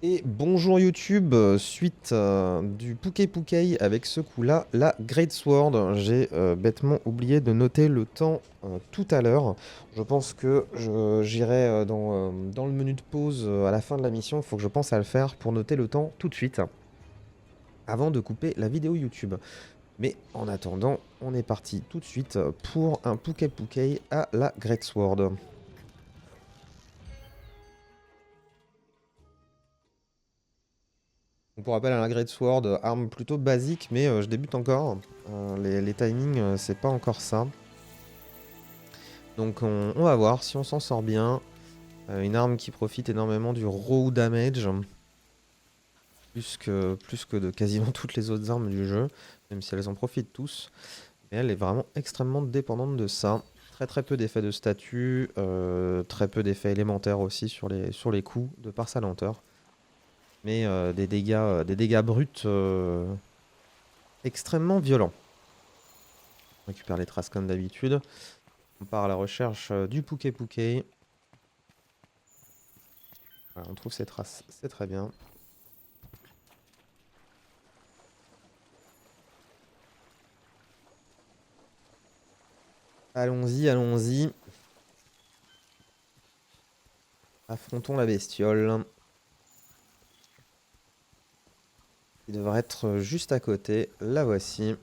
Et bonjour YouTube, suite du Pukei Pukei avec ce coup-là, la Great Sword. J'ai bêtement oublié de noter le temps tout à l'heure. Je pense que j'irai dans le menu de pause à la fin de la mission. Il faut que je pense à le faire pour noter le temps tout de suite, avant de couper la vidéo YouTube. Mais en attendant, on est parti tout de suite pour un Pukei Pukei à la Great Sword. Donc, pour rappel, la Great Sword, arme plutôt basique, mais je débute encore. Les timings, c'est pas encore ça. Donc on va voir si on s'en sort bien. Une arme qui profite énormément du raw damage, plus que de quasiment toutes les autres armes du jeu, même si elles en profitent tous. Mais elle est vraiment extrêmement dépendante de ça. Très peu d'effets de statut, très peu d'effets élémentaires aussi sur les coups, de par sa lenteur. Mais des dégâts bruts extrêmement violents. On récupère les traces comme d'habitude. On part à la recherche du Pukei Pukei. Voilà, on trouve ces traces, c'est très bien. Allons-y, allons-y. Affrontons la bestiole. Il devrait être juste à côté. La voici.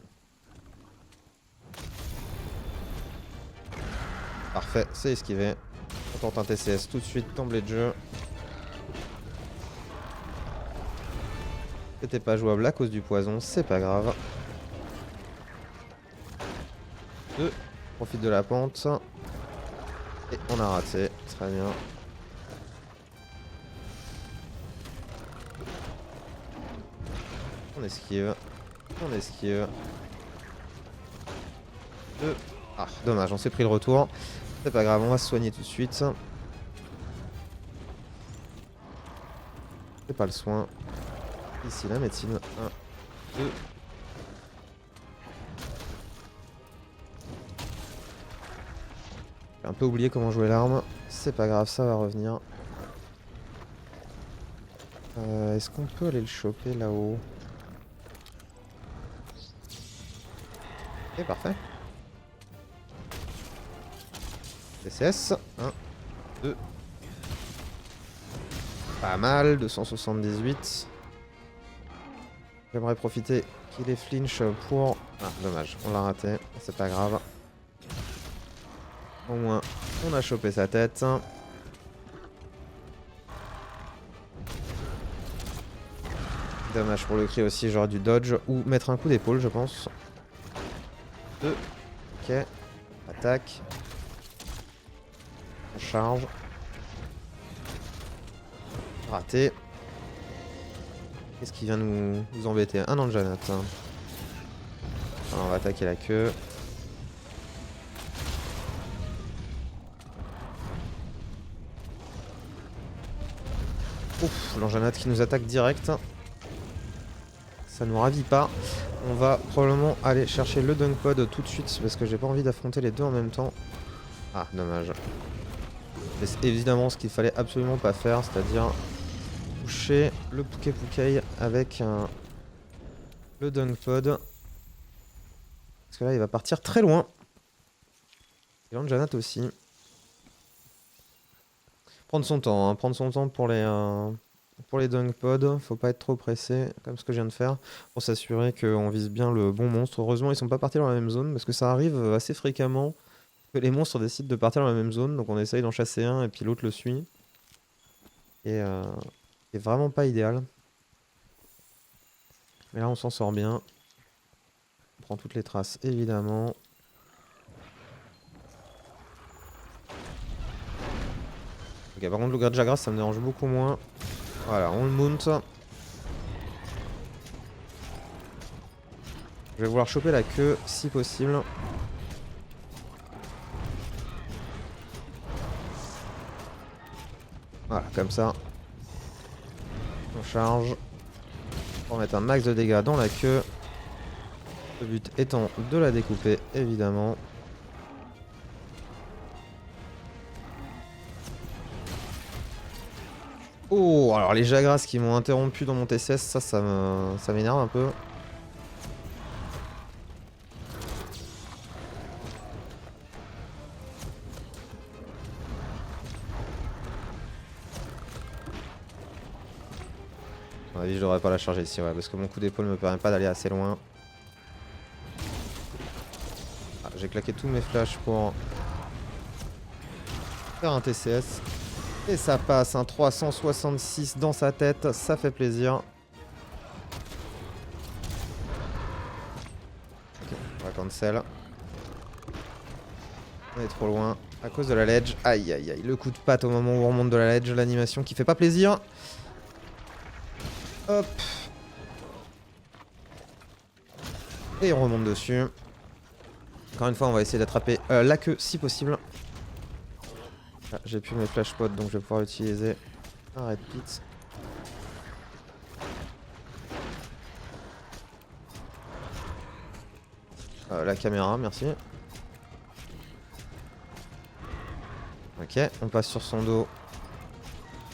Parfait, c'est esquivé. On tente un TCS tout de suite d'emblée de jeu. C'était pas jouable à cause du poison, c'est pas grave. 2. Profite de la pente. Et on a raté. Très bien. On esquive. On esquive. 2. Ah, dommage, on s'est pris le retour. C'est pas grave, on va se soigner tout de suite. C'est pas le soin. Ici la médecine. 1, 2. J'ai un peu oublié comment jouer l'arme. C'est pas grave, ça va revenir. Est-ce qu'on peut aller le choper là-haut? Ok, parfait. DCS. 1, 2. Pas mal, 278. J'aimerais profiter qu'il ait flinch pour... Ah, dommage, on l'a raté. C'est pas grave. Au moins, on a chopé sa tête. Dommage pour le cri aussi, j'aurais dû dodge ou mettre un coup d'épaule, je pense. 2. Ok. Attaque. On charge. Raté. Qu'est-ce qui vient nous embêter? Un Anjanat. Alors, on va attaquer la queue. Ouf, l'Anjanat qui nous attaque direct. Ça nous ravit pas. On va probablement aller chercher le Dunk Pod tout de suite parce que j'ai pas envie d'affronter les deux en même temps. Ah, dommage. C'est évidemment ce qu'il fallait absolument pas faire, c'est-à-dire toucher le Pukei Pukei avec le Dunk Pod. Parce que là, il va partir très loin. Et l'Anjanat aussi. Prendre son temps, hein, prendre son temps pour les Dunk Pod. Faut pas être trop pressé, comme ce que je viens de faire, pour s'assurer qu'on vise bien le bon monstre. Heureusement, ils sont pas partis dans la même zone, parce que ça arrive assez fréquemment que les monstres décident de partir dans la même zone. Donc on essaye d'en chasser un et puis l'autre le suit. Et c'est vraiment pas idéal. Mais là, on s'en sort bien. On prend toutes les traces, évidemment. Ok, par contre, le Gradjagras, ça me dérange beaucoup moins. Voilà, on le mount. Je vais vouloir choper la queue, si possible. Voilà, comme ça. On charge. Pour mettre un max de dégâts dans la queue. Le but étant de la découper, évidemment. Oh, alors les Jagras qui m'ont interrompu dans mon TCS, ça m'énerve un peu. À mon avis, je devrais pas la charger ici, ouais, parce que mon coup d'épaule me permet pas d'aller assez loin. Ah, j'ai claqué tous mes flashs pour faire un TCS. Et ça passe, un 366 dans sa tête, ça fait plaisir. Ok, on va cancel. On est trop loin à cause de la ledge. Aïe aïe aïe, le coup de patte au moment où on remonte de la ledge, l'animation qui fait pas plaisir. Hop. Et on remonte dessus. Encore une fois, on va essayer d'attraper la queue si possible. Ah, j'ai plus mes flash pods donc je vais pouvoir utiliser un red pit. La caméra, merci. Ok, on passe sur son dos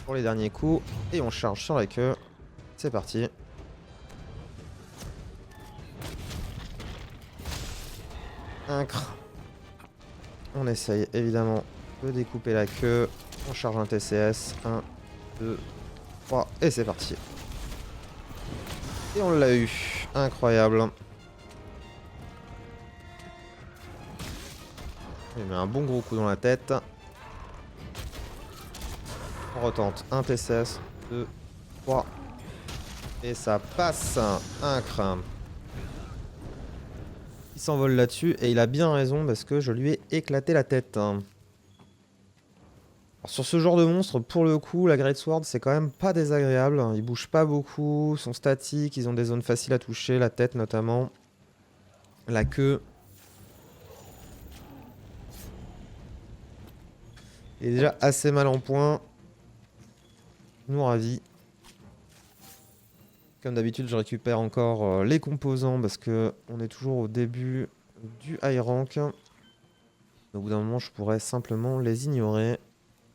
pour les derniers coups. Et on charge sur la queue. C'est parti. Incre. On essaye évidemment de découper la queue. On charge un TCS. 1, 2, 3. Et c'est parti. Et on l'a eu. Incroyable. Il met un bon gros coup dans la tête. On retente un TCS. 2, 3. Et ça passe. Incre. Il s'envole là-dessus et il a bien raison parce que je lui ai éclaté la tête. Alors, sur ce genre de monstre, pour le coup, la Greatsword, c'est quand même pas désagréable. Ils bougent pas beaucoup, sont statiques, ils ont des zones faciles à toucher, la tête notamment. La queue. Il est déjà assez mal en point. Nous ravit. Comme d'habitude, je récupère encore les composants parce que on est toujours au début du high rank. Au bout d'un moment, je pourrais simplement les ignorer.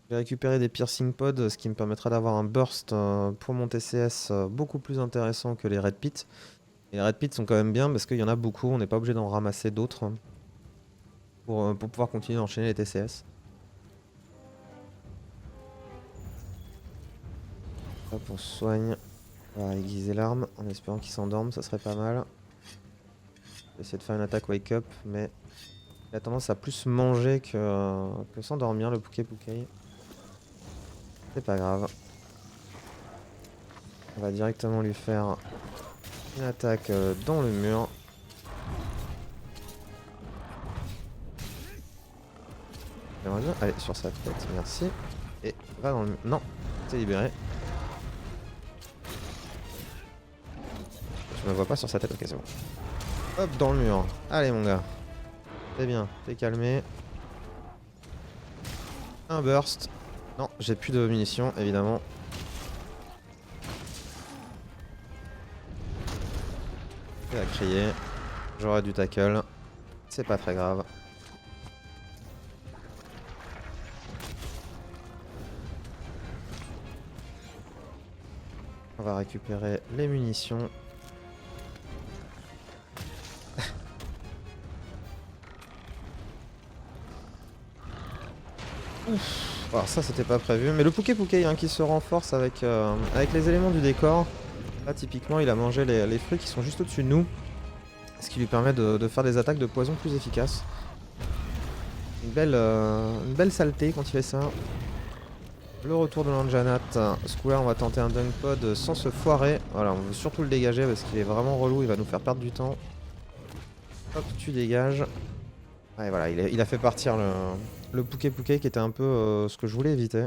Je vais récupérer des piercing pods, ce qui me permettra d'avoir un burst pour mon TCS beaucoup plus intéressant que les red pits. Et les red pits sont quand même bien parce qu'il y en a beaucoup, on n'est pas obligé d'en ramasser d'autres pour pouvoir continuer d'enchaîner les TCS. Hop, on se soigne. On va aiguiser l'arme en espérant qu'il s'endorme, ça serait pas mal. Je vais essayer de faire une attaque wake up, mais il a tendance à plus manger que s'endormir le Puke Puke. C'est pas grave. On va directement lui faire une attaque dans le mur. J'aimerais bien aller sur sa tête, merci. Et va dans le mur. Non, c'est libéré. Je me vois pas sur sa tête, ok c'est bon. Hop, dans le mur. Allez mon gars. C'est bien, t'es calmé. Un burst. Non, j'ai plus de munitions, évidemment. Il a crié. J'aurais dû tackle. C'est pas très grave. On va récupérer les munitions. Alors ça c'était pas prévu, mais le Puke Puke hein, qui se renforce avec, avec les éléments du décor. Là typiquement il a mangé les fruits qui sont juste au-dessus de nous. Ce qui lui permet de faire des attaques de poison plus efficaces. Une belle saleté quand il fait ça. Le retour de l'Anjanat. Ce coup là on va tenter un Dunk Pod sans se foirer. Voilà, on veut surtout le dégager parce qu'il est vraiment relou, il va nous faire perdre du temps. Hop, tu dégages. Ouais voilà, il a fait partir le Puke Puke qui était un peu ce que je voulais éviter.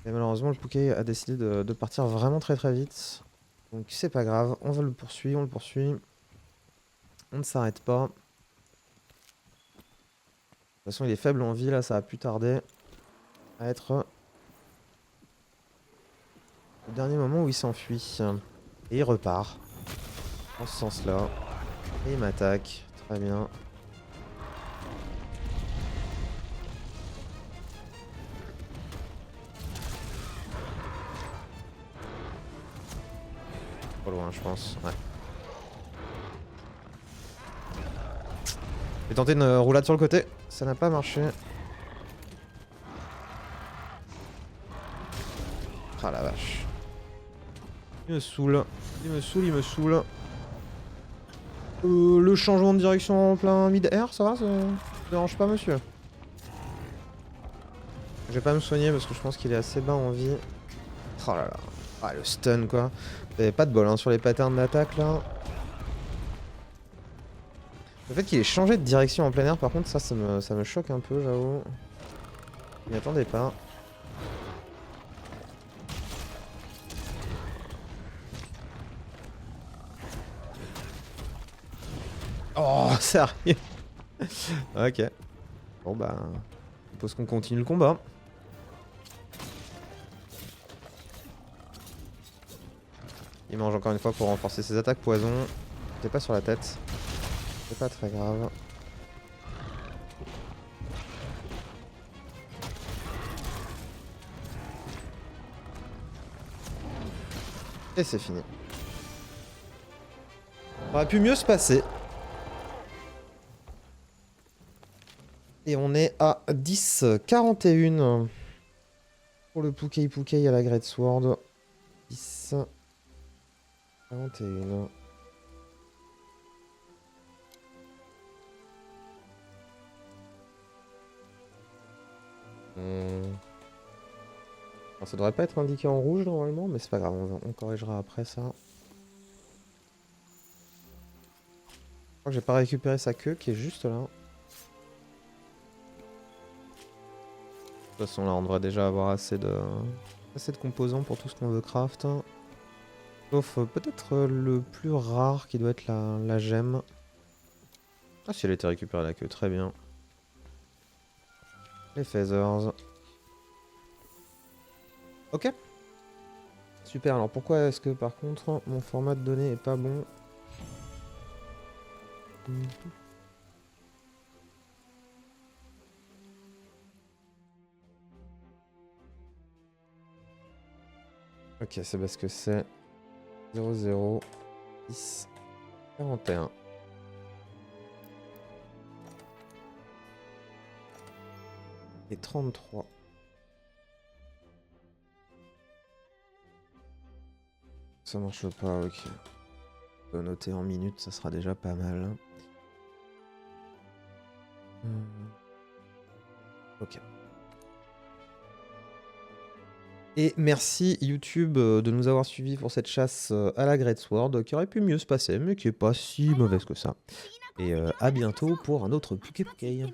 Et malheureusement le Puke a décidé de partir vraiment très très vite. Donc c'est pas grave, on va le poursuivre, on le poursuit. On ne s'arrête pas. De toute façon il est faible en vie là, ça va plus tarder à être le dernier moment où il s'enfuit. Et il repart. En ce sens là. Et il m'attaque. Très bien. Pas loin, je pense. Ouais. J'ai tenté une roulade sur le côté. Ça n'a pas marché. Ah la vache. Il me saoule. Il me saoule, il me saoule. Le changement de direction en plein mid-air, ça va? Ça dérange pas, monsieur? Je vais pas me soigner parce que je pense qu'il est assez bas en vie. Oh là là. Ah, le stun, quoi. Vous avez pas de bol hein, sur les patterns d'attaque, là. Le fait qu'il ait changé de direction en plein air, par contre, ça me choque un peu, j'avoue. Je m'y attendais pas. Oh, sérieux? Ok. Bon bah, je suppose qu'on continue le combat. Il mange encore une fois pour renforcer ses attaques poison. T'es pas sur la tête. C'est pas très grave. Et c'est fini. Ça aurait pu mieux se passer. Et on est à 10-41 pour le Pukei Pukei à la Great Sword. 10-41. Alors, ça devrait pas être indiqué en rouge normalement, mais c'est pas grave, on corrigera après ça. Je crois que j'ai pas récupéré sa queue qui est juste là. De toute façon là on devrait déjà avoir assez de composants pour tout ce qu'on veut craft. Sauf peut-être le plus rare qui doit être la gemme. Ah si elle a été récupérée la queue, très bien. Les feathers. Ok. Super, alors pourquoi est-ce que par contre mon format de données est pas bon? Ok, c'est parce que c'est 0, 0, 10, 41. Et 33. Ça marche pas, ok. On peut noter en minutes, ça sera déjà pas mal. Ok. Et merci YouTube de nous avoir suivis pour cette chasse à la Great Sword, qui aurait pu mieux se passer, mais qui est pas si mauvaise que ça. Et à bientôt pour un autre Pukei Pukei.